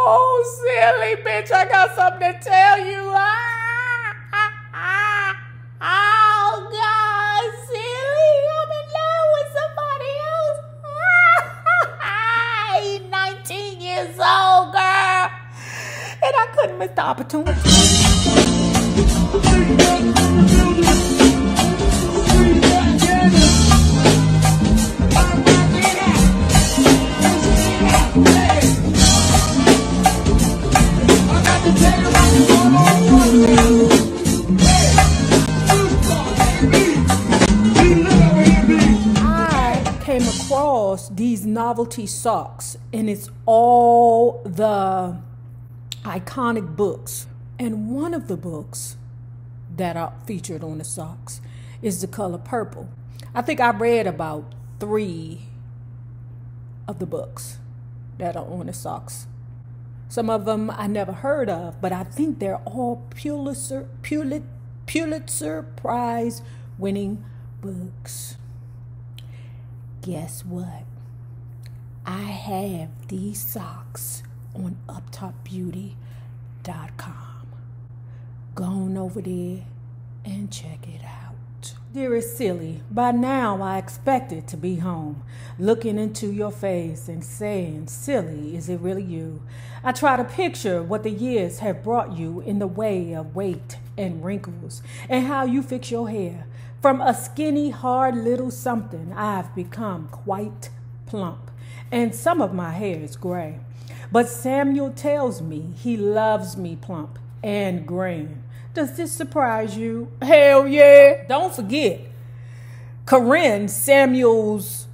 Oh, silly bitch, I got something to tell you. Oh, God, silly, I'm in love with somebody else. He's 19 years old, girl. And I couldn't miss the opportunity. Across these novelty socks, and it's all the iconic books, and one of the books that are featured on the socks is the color purple. I think I read about 3 of the books that are on the socks. Some of them I never heard of, but I think they're all Pulitzer Prize winning books. Guess what? I have these socks on UpTopBeauty.com. Go on over there and check it out. Dearest Celie, by now I expected to be home, looking into your face and saying, Celie, is it really you? I try to picture what the years have brought you in the way of weight and wrinkles, and how you fix your hair. From a skinny, hard little something, I've become quite plump, and some of my hair is gray. But Samuel tells me he loves me plump and green. Does this surprise you? Hell yeah! Don't forget, Corinne, Samuel's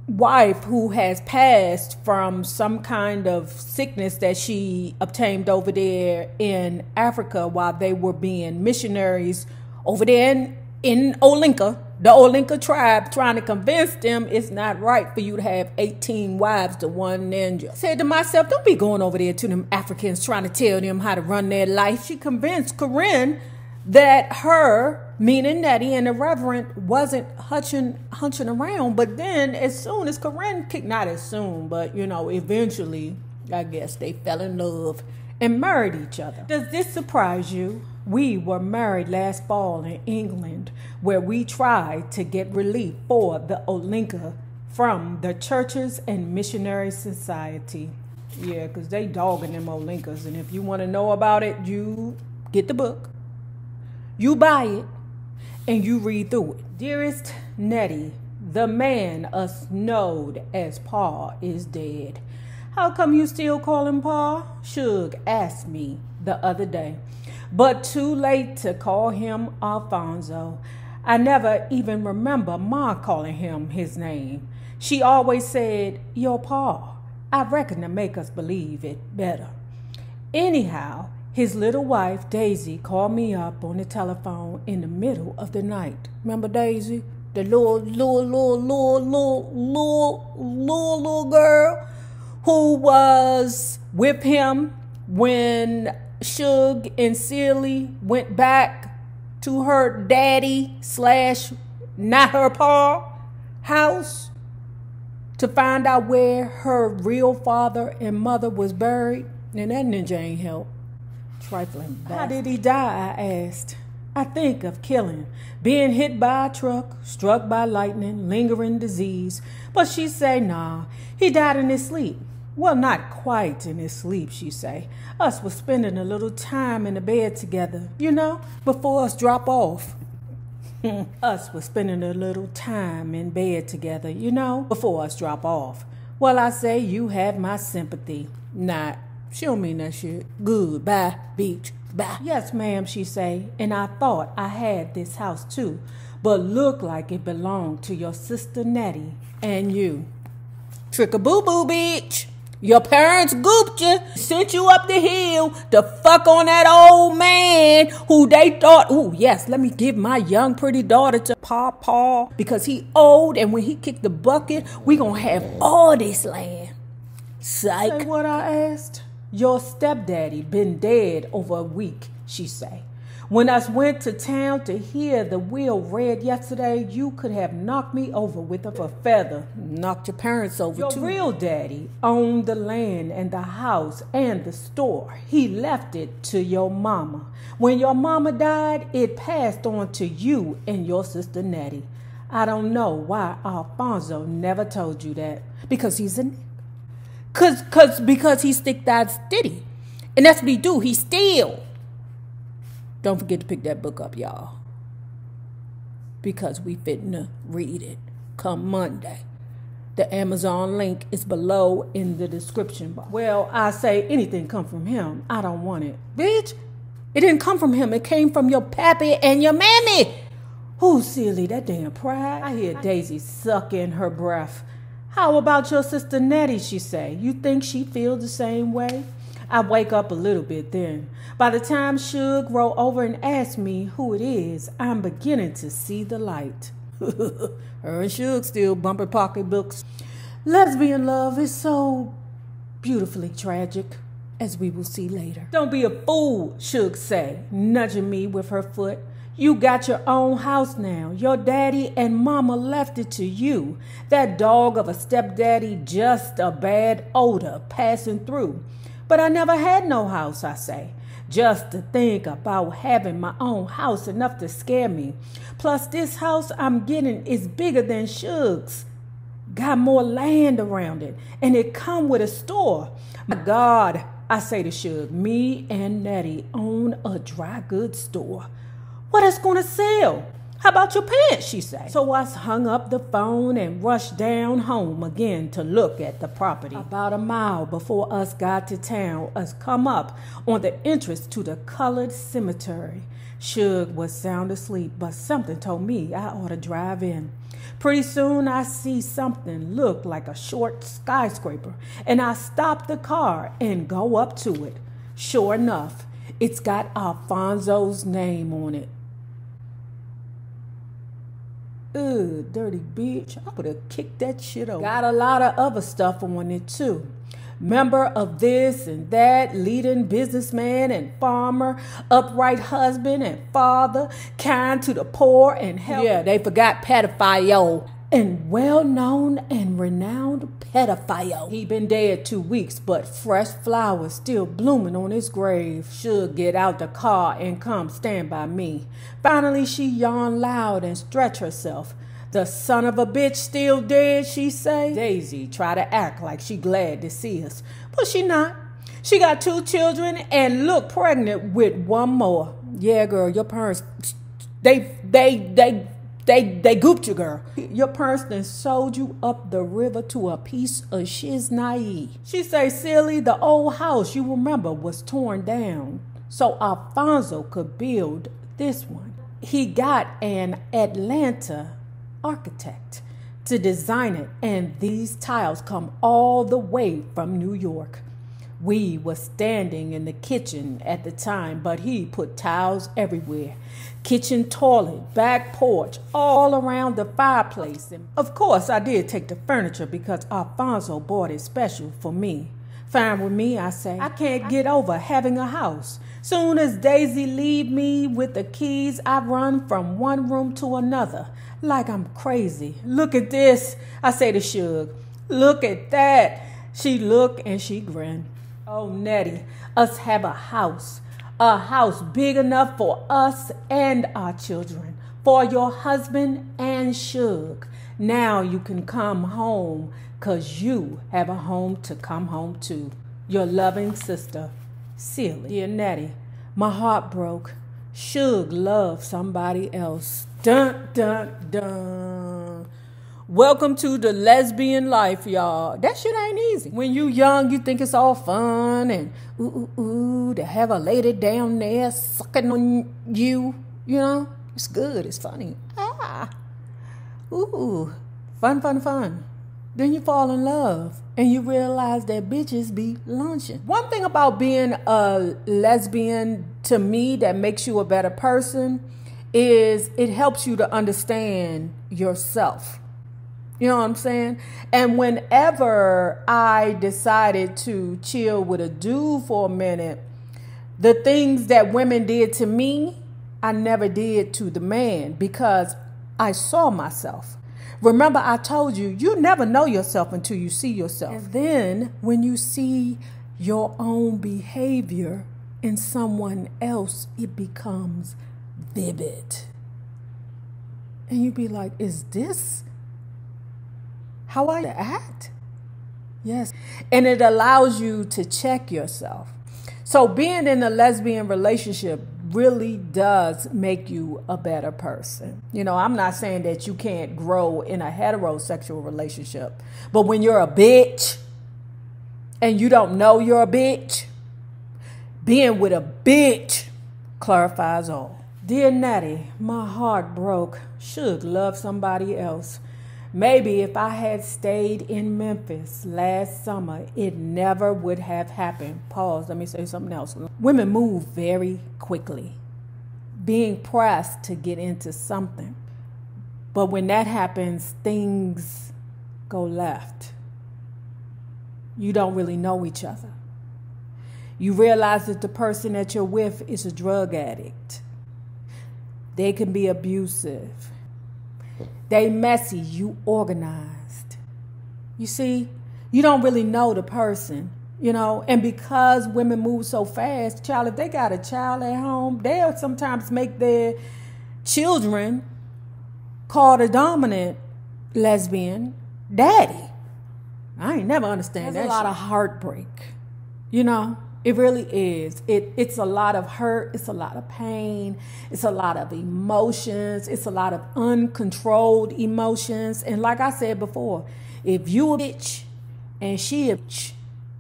wife, who has passed from some kind of sickness that she obtained over there in Africa while they were being missionaries over there in Olinka, the Olinka tribe, trying to convince them it's not right for you to have 18 wives to one ninja. Said to myself, don't be going over there to them Africans trying to tell them how to run their life. She convinced Corinne that her, meaning Nettie and the Reverend, wasn't hunching around. But then as soon as Corinne kicked, not as soon, but eventually, I guess they fell in love and married each other. Does this surprise you? We were married last fall in England, where we tried to get relief for the Olinka from the churches and missionary society. Yeah, because they dogging them Olinkas. And if you want to know about it, you get the book, you buy it, and you read through it. Dearest Nettie, the man us knowed as Pa is dead. How come you still call him Pa? Shug asked me the other day. But too late to call him Alfonso. I never even remember Ma calling him his name. She always said, your Pa. I reckon to make us believe it better. Anyhow, his little wife, Daisy, called me up on the telephone in the middle of the night. Remember Daisy? The little girl who was with him when Shug and Celie went back to her daddy / not her pa house to find out where her real father and mother was buried. And that ninja ain't help. Trifling bastard. How did he die, I asked. I think of killing, being hit by a truck, struck by lightning, lingering disease. But she say, nah, he died in his sleep. Well, not quite in his sleep, she say. Us was spending a little time in the bed together, before us drop off. Us was spending a little time in bed together, before us drop off. Well, I say, you have my sympathy. Not. She don't mean that shit. Good, bye, beach, bye. Yes, ma'am, she say, and I thought I had this house too, but looked like it belonged to your sister Nettie and you. Trick-a-boo-boo, bitch. Your parents gooped you, sent you up the hill to fuck on that old man who they thought, oh, yes, let me give my young pretty daughter to Papa because he old, and when he kicked the bucket, we gonna have all this land. Psych. Say what I asked? Your stepdaddy been dead over a week, she say. When I went to town to hear the will read yesterday, you could have knocked me over with a feather. Knocked your parents over too. Your real daddy owned the land and the house and the store. He left it to your mama. When your mama died, it passed on to you and your sister Nettie. I don't know why Alfonso never told you that. Because he's a nigga. Because he stick that stitty. And that's what he do. He steal. Don't forget to pick that book up, y'all. Because we fitting read it come Monday. The Amazon link is below in the description box. Well, I say anything come from him. I don't want it. Bitch, it didn't come from him. It came from your pappy and your mammy. Ooh, Celie, that damn pride. I hear Daisy suck in her breath. How about your sister Nettie, she say? You think she feels the same way? I wake up a little bit then. By the time Shug roll over and ask me who it is, I'm beginning to see the light. Her and Shug still bumping pocketbooks. Lesbian love is so beautifully tragic, as we will see later. Don't be a fool, Shug say, nudging me with her foot. You got your own house now. Your daddy and mama left it to you. That dog of a stepdaddy, just a bad odor passing through. But I never had no house, I say. Just to think about having my own house enough to scare me. Plus, this house I'm getting is bigger than Shug's. Got more land around it. And it come with a store. My God, I say to Shug, me and Nettie own a dry goods store. What is going to sell? How about your pants, she say. So I hung up the phone and rushed down home again to look at the property. About a mile before us got to town, us come up on the entrance to the colored cemetery. Shug was sound asleep, but something told me I ought to drive in. Pretty soon I see something look like a short skyscraper, and I stop the car and go up to it. Sure enough, it's got Alfonso's name on it. Ugh, dirty bitch. I would have kicked that shit over. Got a lot of other stuff on it too. Member of this and that, leading businessman and farmer, upright husband and father, kind to the poor and help. Yeah, they forgot pedophile. And well-known and renowned pedophile. He been dead 2 weeks, but fresh flowers still blooming on his grave. Should get out the car and come stand by me. Finally, she yawned loud and stretched herself. The son of a bitch still dead, she say. Daisy try to act like she glad to see us, but she not. She got 2 children and look pregnant with 1 more. Yeah, girl, your parents, they gooped you, girl. Your parents done sold you up the river to a piece of shiznai. She say, Celie, the old house you remember was torn down so Alfonso could build this one. He got an Atlanta architect to design it, and these tiles come all the way from New York. We was standing in the kitchen at the time, but he put tiles everywhere. Kitchen toilet, back porch, all around the fireplace. And of course, I did take the furniture because Alfonso bought it special for me. Fine with me, I say. I can't get over having a house. Soon as Daisy leave me with the keys, I run from one room to another like I'm crazy. Look at this, I say to Shug. Look at that. She look and she grin. Oh, Nettie, us have a house big enough for us and our children, for your husband and Shug. Now you can come home, 'cause you have a home to come home to. Your loving sister, Celie. Dear Nettie, my heart broke. Shug loved somebody else. Dun, dun, dun. Welcome to the lesbian life, y'all. That shit ain't easy. When you young, you think it's all fun and ooh, to have a lady down there sucking on you, you know? It's good, it's funny. Ooh, fun. Then you fall in love and you realize that bitches be lunching. One thing about being a lesbian to me that makes you a better person is it helps you to understand yourself. You know what I'm saying? And whenever I decided to chill with a dude for a minute, the things that women did to me, I never did to the man because I saw myself. Remember, I told you, you never know yourself until you see yourself. And then when you see your own behavior in someone else, it becomes vivid. And you be like, is this how I act? Yes. And it allows you to check yourself. So being in a lesbian relationship really does make you a better person. You know, I'm not saying that you can't grow in a heterosexual relationship, but when you're a bitch and you don't know you're a bitch, being with a bitch clarifies all. Dear Natty, my heart broke. Shug loved somebody else. Maybe if I had stayed in Memphis last summer, it never would have happened. Pause, let me say something else. Women move very quickly, being pressed to get into something. But when that happens, things go left. You don't really know each other. You realize that the person that you're with is a drug addict. They can be abusive. They messy, you organized. You see, you don't really know the person, you know, and because women move so fast, child, if they got a child at home, they'll sometimes make their children call the dominant lesbian daddy. I ain't never understand that. There's a lot of heartbreak, you know. It really is. It's a lot of hurt. It's a lot of pain. It's a lot of emotions. It's a lot of uncontrolled emotions. And like I said before, if you a bitch and she a bitch,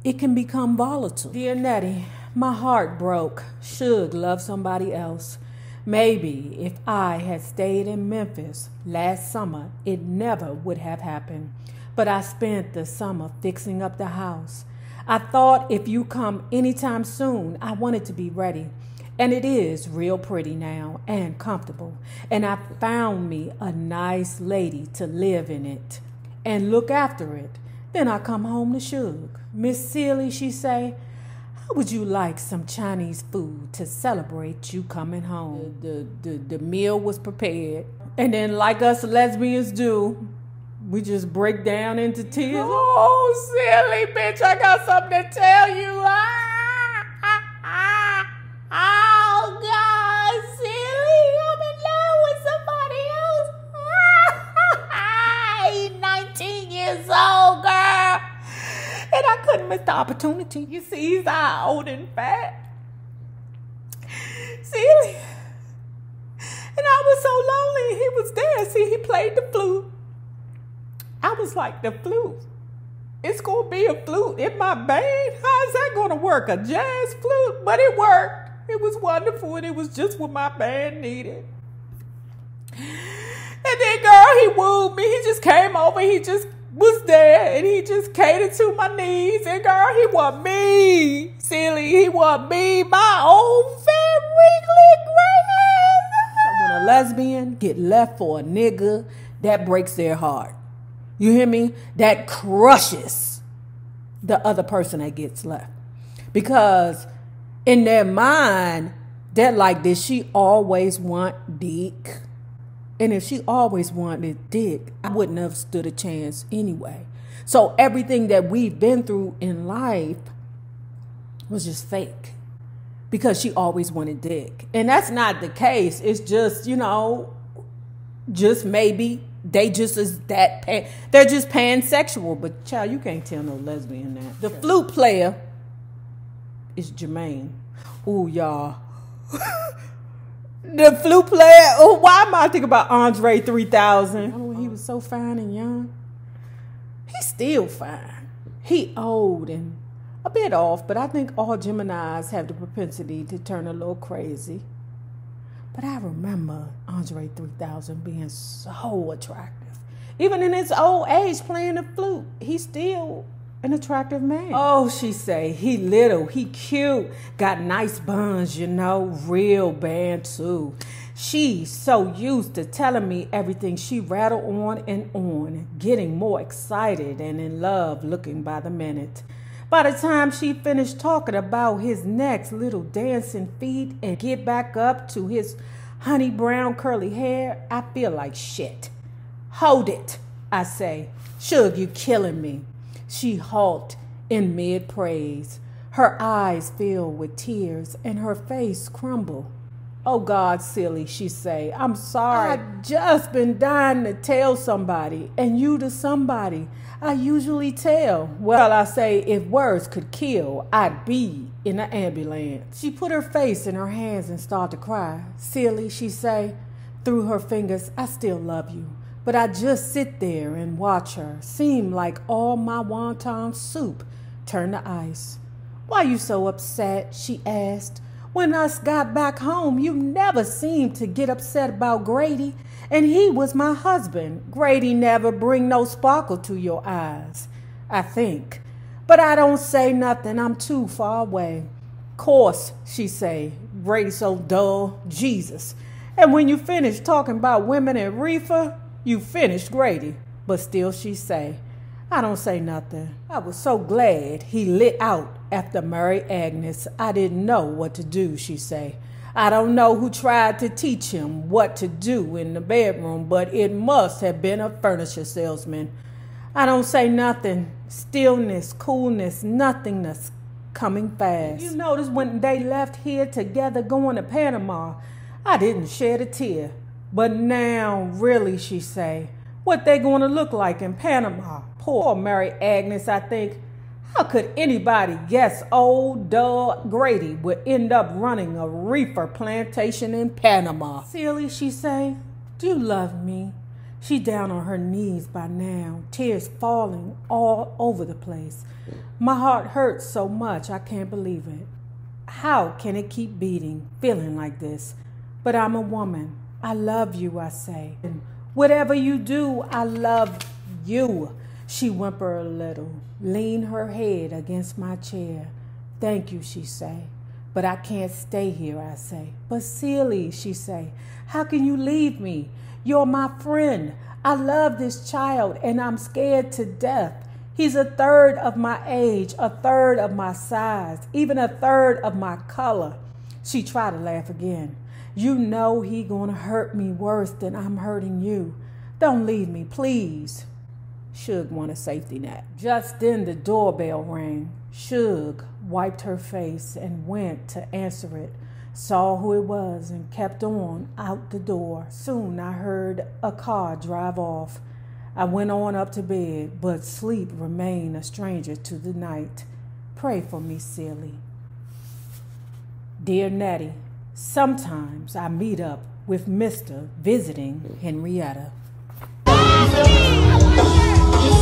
it can become volatile. Dear Nettie, my heart broke. Shug loved somebody else. Maybe if I had stayed in Memphis last summer, it never would have happened. But I spent the summer fixing up the house. I thought if you come anytime soon, I wanted to be ready. And it is real pretty now and comfortable. And I found me a nice lady to live in it and look after it. Then I come home to Shug. Miss Celie, she say, how would you like some Chinese food to celebrate you coming home? The meal was prepared. And then like us lesbians do, we just break down into tears. Oh, silly bitch, I got something to tell you. Oh, God, silly, I'm in love with somebody else. He's 19 years old, girl. And I couldn't miss the opportunity. You see, he's old and fat. Silly. And I was so lonely. He was there. See, he played the flute. I was like, the flute? It's going to be a flute in my band? How is that going to work? A jazz flute? But it worked. It was wonderful, and it was just what my band needed. And then, girl, he wooed me. He just came over. He just was there, and he just catered to my needs. And, girl, he want me. Silly, he want me, my old fat, wrinkly, gray ass. When a lesbian get left for a nigga, that breaks their heart. You hear me? That crushes the other person that gets left. Because in their mind, they're like, did she always want dick? And if she always wanted dick, I wouldn't have stood a chance anyway. So everything that we've been through in life was just fake. Because she always wanted dick. And that's not the case. It's just, you know, just maybe they just is that they're just pansexual. But child, you can't tell no lesbian that. The flute player is Jermaine. Ooh, y'all. The flute player. Oh, why am I thinking about Andre 3000? Oh, he was so fine and young. He's still fine. He old and a bit off, but I think all Geminis have the propensity to turn a little crazy. But I remember Andre 3000 being so attractive. Even in his old age playing the flute, he's still an attractive man. Oh, she say, he little, he cute, got nice buns, you know, real band too. She's so used to telling me everything. She rattled on and on, getting more excited and in love looking by the minute. By the time she finished talking about his next little dancing feet and get back up to his honey brown curly hair, I feel like shit. Hold it, I say. Shug, you killing me. She halt in mid-praise. Her eyes fill with tears and her face crumble. Oh God, Celie, she say, I'm sorry. I just been dying to tell somebody, and you to somebody I usually tell. Well, I say, if words could kill, I'd be in an ambulance. She put her face in her hands and started to cry. Celie, she say, through her fingers, I still love you. But I just sit there and watch her. Seem like all my wonton soup turned to ice. Why you so upset? She asked. When us got back home, you never seemed to get upset about Grady. And he was my husband. Grady never bring no sparkle to your eyes, I think. But I don't say nothing. I'm too far away. Course, she say, Grady so dull, Jesus. And when you finish talking about women and reefer, you finished Grady. But still she say, I don't say nothing. I was so glad he lit out after Mary Agnes. I didn't know what to do, she say. I don't know who tried to teach him what to do in the bedroom, but it must have been a furniture salesman. I don't say nothing. Stillness, coolness, nothingness coming fast. You notice when they left here together going to Panama, I didn't shed a tear. But now, really, she say, what they going to look like in Panama? Poor Mary Agnes, I think. How could anybody guess old dull Grady would end up running a reefer plantation in Panama? Celie, she say, do you love me? She down on her knees by now, tears falling all over the place. My heart hurts so much I can't believe it. How can it keep beating, feeling like this? But I'm a woman. I love you, I say. And whatever you do, I love you. She whimper a little, lean her head against my chair. Thank you, she say. But I can't stay here, I say. But Celie, she say, how can you leave me? You're my friend. I love this child and I'm scared to death. He's a third of my age, a third of my size, even a third of my color. She tried to laugh again. You know he gonna hurt me worse than I'm hurting you. Don't leave me, please. Shug want a safety net. Just then the doorbell rang. Shug wiped her face and went to answer it, saw who it was and kept on out the door. Soon I heard a car drive off. I went on up to bed, but sleep remained a stranger to the night. Pray for me, Celie. Dear Nettie, sometimes I meet up with Mr. visiting Henrietta.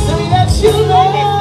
Say that you love